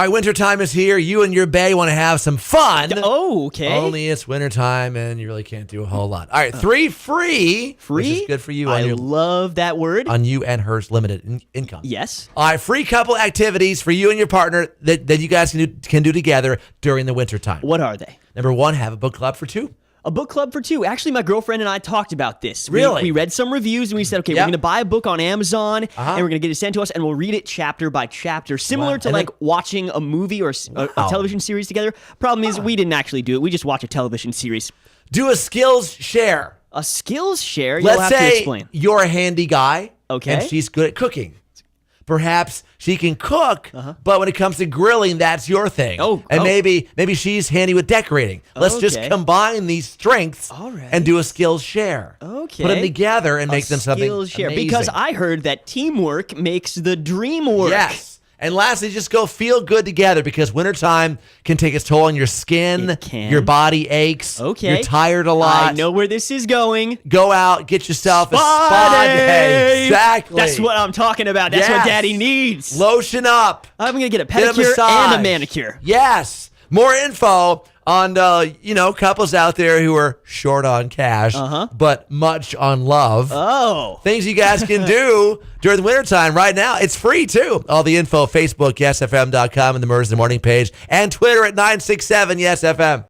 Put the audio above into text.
All right, wintertime is here. You and your bae want to have some fun. Oh, okay. Only it's wintertime and you really can't do a whole lot. All right, 3 free. Which is good for you. I love that word. On you and her's limited income. Yes. All right, free couple activities for you and your partner that you guys can do together during the wintertime. What are they? Number 1, have a book club for 2. A book club for 2. Actually, my girlfriend and I talked about this. Really? We read some reviews and we said, okay, we're going to buy a book on Amazon and we're going to get it sent to us and we'll read it chapter by chapter, similar to like watching a movie or a television series together. Problem is, we didn't actually do it. We just watch a television series. Do a skills share. A skills share? Let's You'll have to say explain. you're a handy guy. Okay. And she's good at cooking. Perhaps she can cook, but when it comes to grilling, that's your thing. Maybe she's handy with decorating. Let's just combine these strengths and do a skills share. Okay. Put them together and make them something skills share. amazing. Because I heard that teamwork makes the dream work. Yes. And lastly, just go feel good together because wintertime can take its toll on your skin. It can. Your body aches. Okay. You're tired a lot. I know where this is going. Go out, get yourself a spa day. Exactly. That's what I'm talking about. That's what Daddy needs. Lotion up. I'm going to get a Get a pedicure massage. and a manicure. Yes. More info on, couples out there who are short on cash, but much on love. Oh. Things you guys can do during the wintertime right now. It's free, too. All the info, Facebook, yesfm.com, and the Murs in the Morning page, and Twitter at 967YesFM.